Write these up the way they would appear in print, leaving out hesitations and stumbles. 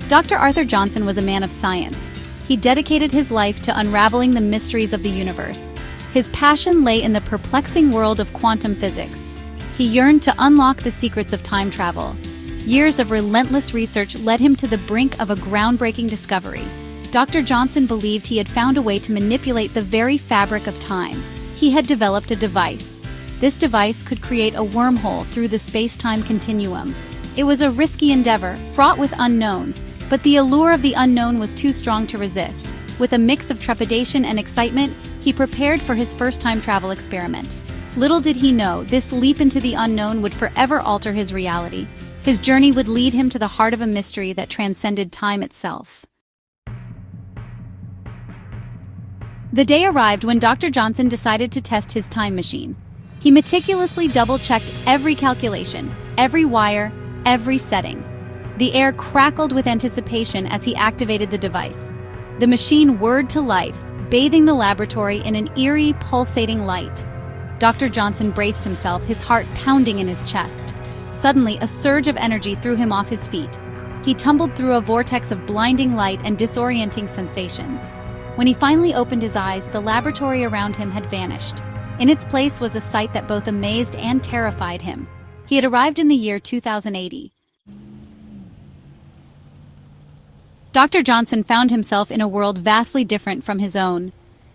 Dr. Arthur Johnson was a man of science. He dedicated his life to unraveling the mysteries of the universe. His passion lay in the perplexing world of quantum physics. He yearned to unlock the secrets of time travel. Years of relentless research led him to the brink of a groundbreaking discovery. Dr. Johnson believed he had found a way to manipulate the very fabric of time. He had developed a device. This device could create a wormhole through the space-time continuum. It was a risky endeavor, fraught with unknowns, but the allure of the unknown was too strong to resist. With a mix of trepidation and excitement, he prepared for his first time travel experiment. Little did he know, this leap into the unknown would forever alter his reality. His journey would lead him to the heart of a mystery that transcended time itself. The day arrived when Dr. Johnson decided to test his time machine. He meticulously double-checked every calculation, every wire, every setting. The air crackled with anticipation as he activated the device. The machine whirred to life, bathing the laboratory in an eerie, pulsating light. Dr. Johnson braced himself, his heart pounding in his chest. Suddenly, a surge of energy threw him off his feet. He tumbled through a vortex of blinding light and disorienting sensations. When he finally opened his eyes, the laboratory around him had vanished. In its place was a sight that both amazed and terrified him. He had arrived in the year 2080. Dr. Johnson found himself in a world vastly different from his own.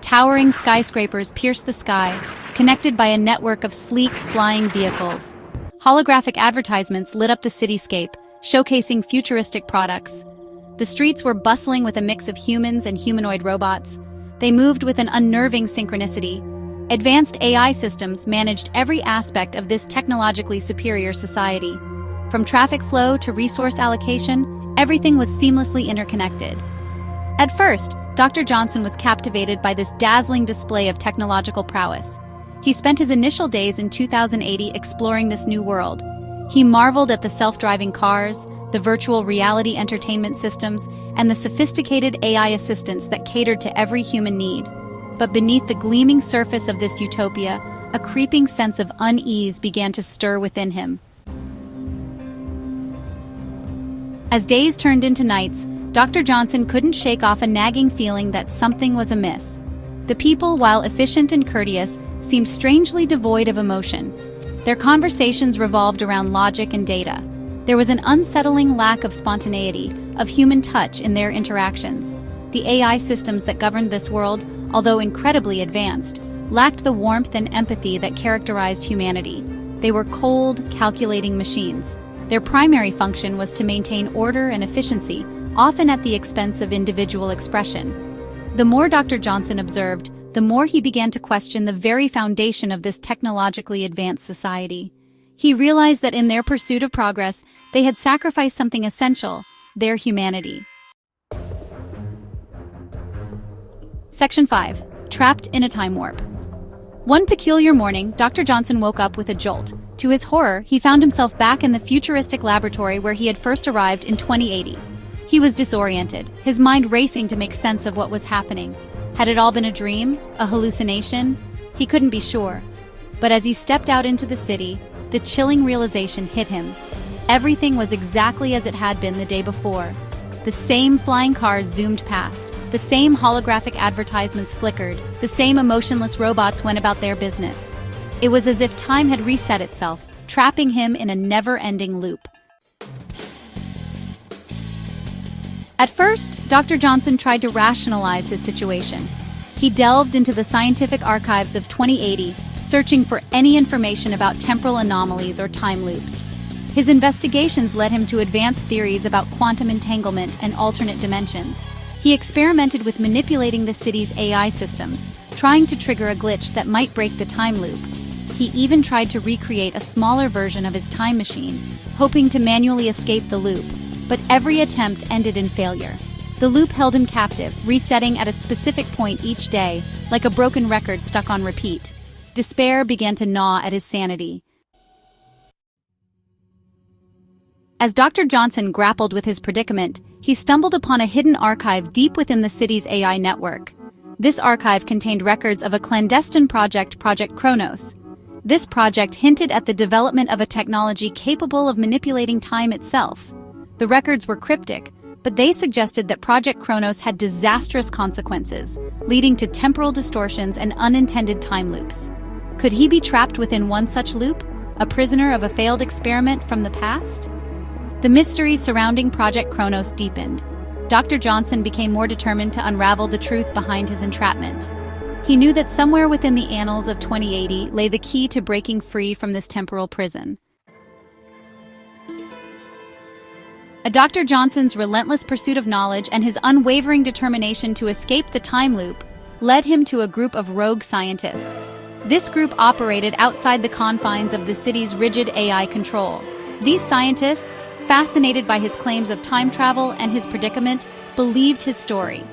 Towering skyscrapers pierced the sky, connected by a network of sleek, flying vehicles. Holographic advertisements lit up the cityscape, showcasing futuristic products. The streets were bustling with a mix of humans and humanoid robots. They moved with an unnerving synchronicity. Advanced AI systems managed every aspect of this technologically superior society. From traffic flow to resource allocation, everything was seamlessly interconnected. At first, Dr. Johnson was captivated by this dazzling display of technological prowess. He spent his initial days in 2080 exploring this new world. He marveled at the self-driving cars, the virtual reality entertainment systems, and the sophisticated AI assistants that catered to every human need. But beneath the gleaming surface of this utopia, a creeping sense of unease began to stir within him. As days turned into nights, Dr. Johnson couldn't shake off a nagging feeling that something was amiss. The people, while efficient and courteous, seemed strangely devoid of emotion. Their conversations revolved around logic and data. There was an unsettling lack of spontaneity, of human touch in their interactions. The AI systems that governed this world, although incredibly advanced, lacked the warmth and empathy that characterized humanity. They were cold, calculating machines. Their primary function was to maintain order and efficiency, often at the expense of individual expression. The more Dr. Johnson observed, the more he began to question the very foundation of this technologically advanced society. He realized that in their pursuit of progress, they had sacrificed something essential: their humanity. Section 5. Trapped in a time warp. One peculiar morning, Dr. Johnson woke up with a jolt. To his horror, he found himself back in the futuristic laboratory where he had first arrived in 2080. He was disoriented, his mind racing to make sense of what was happening. Had it all been a dream? A hallucination? He couldn't be sure. But as he stepped out into the city, the chilling realization hit him. Everything was exactly as it had been the day before. The same flying cars zoomed past. The same holographic advertisements flickered. The same emotionless robots went about their business. It was as if time had reset itself, trapping him in a never-ending loop. At first, Dr. Johnson tried to rationalize his situation. He delved into the scientific archives of 2080, searching for any information about temporal anomalies or time loops. His investigations led him to advanced theories about quantum entanglement and alternate dimensions. He experimented with manipulating the city's AI systems, trying to trigger a glitch that might break the time loop. He even tried to recreate a smaller version of his time machine, hoping to manually escape the loop. But every attempt ended in failure. The loop held him captive, resetting at a specific point each day, like a broken record stuck on repeat. Despair began to gnaw at his sanity. As Dr. Johnson grappled with his predicament, he stumbled upon a hidden archive deep within the city's AI network. This archive contained records of a clandestine project, Project Kronos. This project hinted at the development of a technology capable of manipulating time itself. The records were cryptic, but they suggested that Project Kronos had disastrous consequences, leading to temporal distortions and unintended time loops. Could he be trapped within one such loop, a prisoner of a failed experiment from the past? The mystery surrounding Project Kronos deepened. Dr. Johnson became more determined to unravel the truth behind his entrapment. He knew that somewhere within the annals of 2080 lay the key to breaking free from this temporal prison. Dr. Johnson's relentless pursuit of knowledge and his unwavering determination to escape the time loop led him to a group of rogue scientists. This group operated outside the confines of the city's rigid AI control. These scientists, fascinated by his claims of time travel and his predicament, believed his story.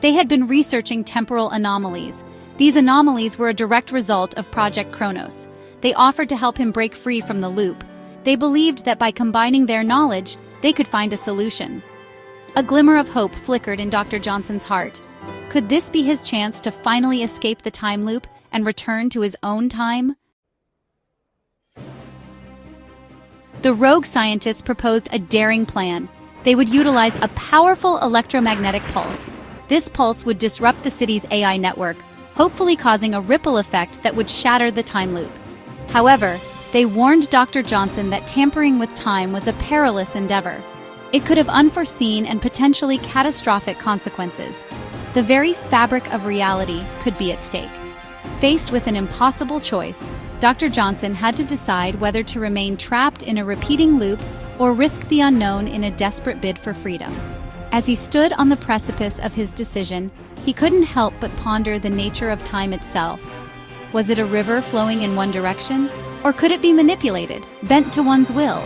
They had been researching temporal anomalies. These anomalies were a direct result of Project Kronos. They offered to help him break free from the loop. They believed that by combining their knowledge, they could find a solution. A glimmer of hope flickered in Dr. Johnson's heart. Could this be his chance to finally escape the time loop and return to his own time? The rogue scientists proposed a daring plan. They would utilize a powerful electromagnetic pulse. This pulse would disrupt the city's AI network, hopefully causing a ripple effect that would shatter the time loop. However, they warned Dr. Johnson that tampering with time was a perilous endeavor. It could have unforeseen and potentially catastrophic consequences. The very fabric of reality could be at stake. Faced with an impossible choice, Dr. Johnson had to decide whether to remain trapped in a repeating loop or risk the unknown in a desperate bid for freedom. As he stood on the precipice of his decision, he couldn't help but ponder the nature of time itself. Was it a river flowing in one direction? Or could it be manipulated, bent to one's will?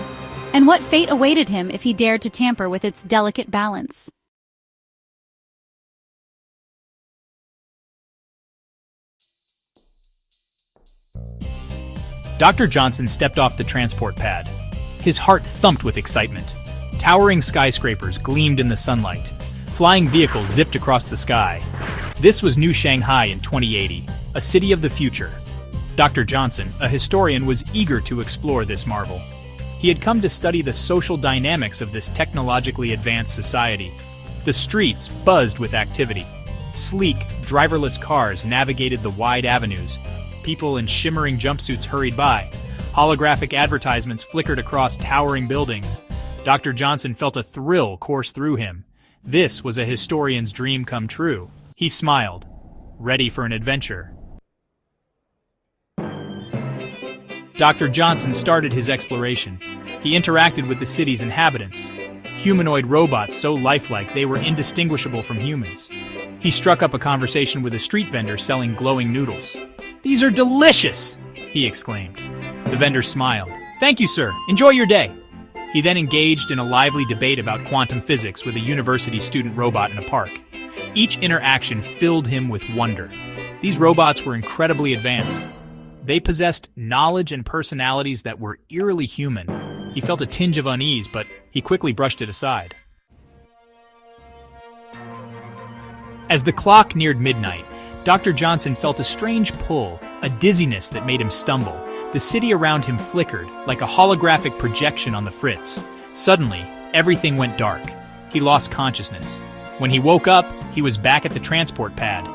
And what fate awaited him if he dared to tamper with its delicate balance? Dr. Johnson stepped off the transport pad. His heart thumped with excitement. Towering skyscrapers gleamed in the sunlight. Flying vehicles zipped across the sky. This was New Shanghai in 2080, a city of the future. Dr. Johnson, a historian, was eager to explore this marvel. He had come to study the social dynamics of this technologically advanced society. The streets buzzed with activity. Sleek, driverless cars navigated the wide avenues. People in shimmering jumpsuits hurried by. Holographic advertisements flickered across towering buildings. Dr. Johnson felt a thrill course through him. This was a historian's dream come true. He smiled, ready for an adventure. Dr. Johnson started his exploration. He interacted with the city's inhabitants. Humanoid robots so lifelike they were indistinguishable from humans. He struck up a conversation with a street vendor selling glowing noodles. "These are delicious!" he exclaimed. The vendor smiled. "Thank you, sir. Enjoy your day." He then engaged in a lively debate about quantum physics with a university student robot in a park. Each interaction filled him with wonder. These robots were incredibly advanced. They possessed knowledge and personalities that were eerily human. He felt a tinge of unease, but he quickly brushed it aside. As the clock neared midnight, Dr. Johnson felt a strange pull, a dizziness that made him stumble. The city around him flickered, like a holographic projection on the fritz. Suddenly, everything went dark. He lost consciousness. When he woke up, he was back at the transport pad.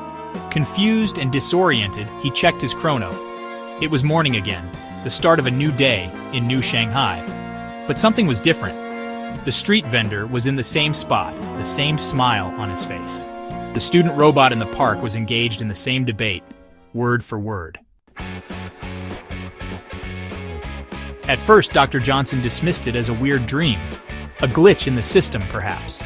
Confused and disoriented, he checked his chrono. It was morning again, the start of a new day in New Shanghai. But something was different. The street vendor was in the same spot, the same smile on his face. The student robot in the park was engaged in the same debate, word for word. At first, Dr. Johnson dismissed it as a weird dream, a glitch in the system, perhaps.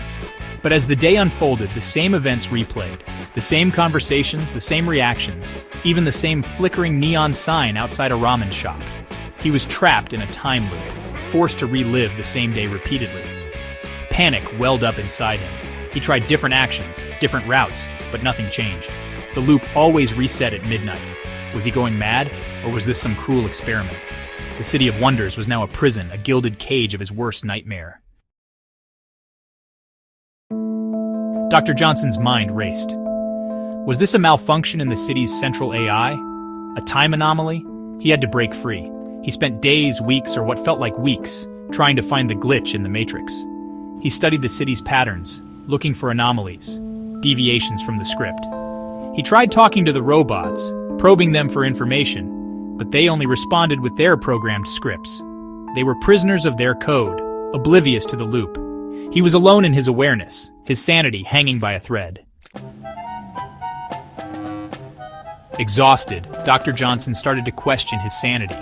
But as the day unfolded, the same events replayed, the same conversations, the same reactions, even the same flickering neon sign outside a ramen shop. He was trapped in a time loop, forced to relive the same day repeatedly. Panic welled up inside him. He tried different actions, different routes, but nothing changed. The loop always reset at midnight. Was he going mad, or was this some cruel experiment? The City of Wonders was now a prison, a gilded cage of his worst nightmare. Dr. Johnson's mind raced. Was this a malfunction in the city's central AI? A time anomaly? He had to break free. He spent days, weeks, or what felt like weeks, trying to find the glitch in the matrix. He studied the city's patterns, looking for anomalies, deviations from the script. He tried talking to the robots, probing them for information, but they only responded with their programmed scripts. They were prisoners of their code, oblivious to the loop. He was alone in his awareness, his sanity hanging by a thread. Exhausted, Dr. Johnson started to question his sanity.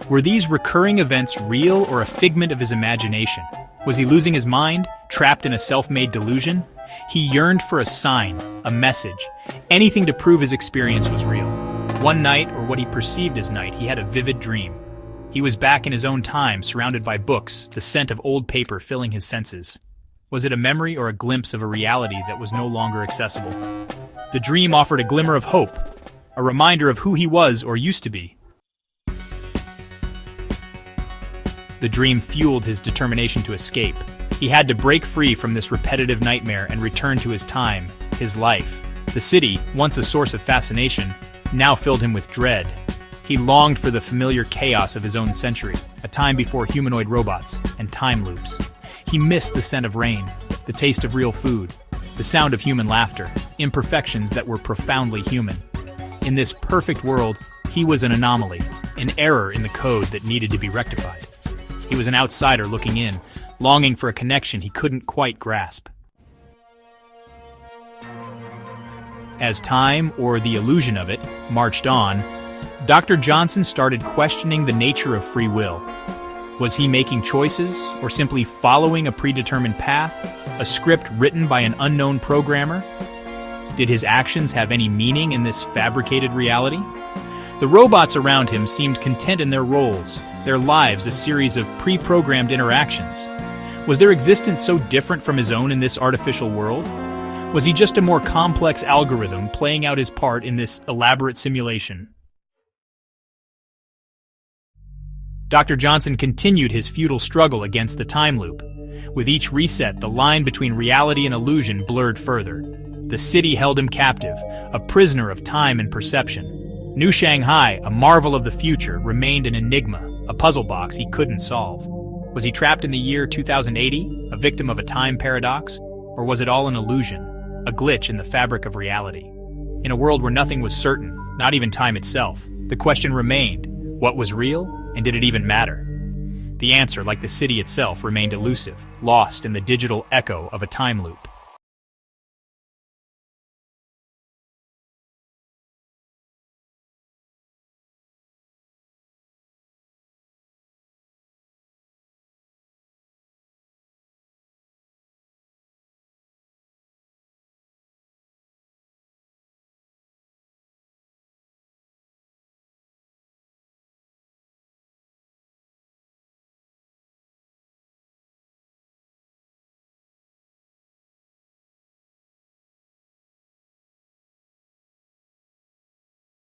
Were these recurring events real or a figment of his imagination? Was he losing his mind, trapped in a self-made delusion? He yearned for a sign, a message, anything to prove his experience was real. One night, or what he perceived as night, he had a vivid dream. He was back in his own time, surrounded by books, the scent of old paper filling his senses. Was it a memory or a glimpse of a reality that was no longer accessible? The dream offered a glimmer of hope, a reminder of who he was or used to be. The dream fueled his determination to escape. He had to break free from this repetitive nightmare and return to his time, his life. The city, once a source of fascination, now filled him with dread. He longed for the familiar chaos of his own century, a time before humanoid robots and time loops. He missed the scent of rain, the taste of real food, the sound of human laughter, imperfections that were profoundly human. In this perfect world, he was an anomaly, an error in the code that needed to be rectified. He was an outsider looking in, longing for a connection he couldn't quite grasp. As time, or the illusion of it, marched on, Dr. Johnson started questioning the nature of free will. Was he making choices, or simply following a predetermined path, a script written by an unknown programmer? Did his actions have any meaning in this fabricated reality? The robots around him seemed content in their roles, their lives a series of pre-programmed interactions. Was their existence so different from his own in this artificial world? Was he just a more complex algorithm playing out his part in this elaborate simulation? Dr. Johnson continued his futile struggle against the time loop. With each reset, the line between reality and illusion blurred further. The city held him captive, a prisoner of time and perception. New Shanghai, a marvel of the future, remained an enigma, a puzzle box he couldn't solve. Was he trapped in the year 2080, a victim of a time paradox? Or was it all an illusion, a glitch in the fabric of reality? In a world where nothing was certain, not even time itself, the question remained, what was real, and did it even matter? The answer, like the city itself, remained elusive, lost in the digital echo of a time loop.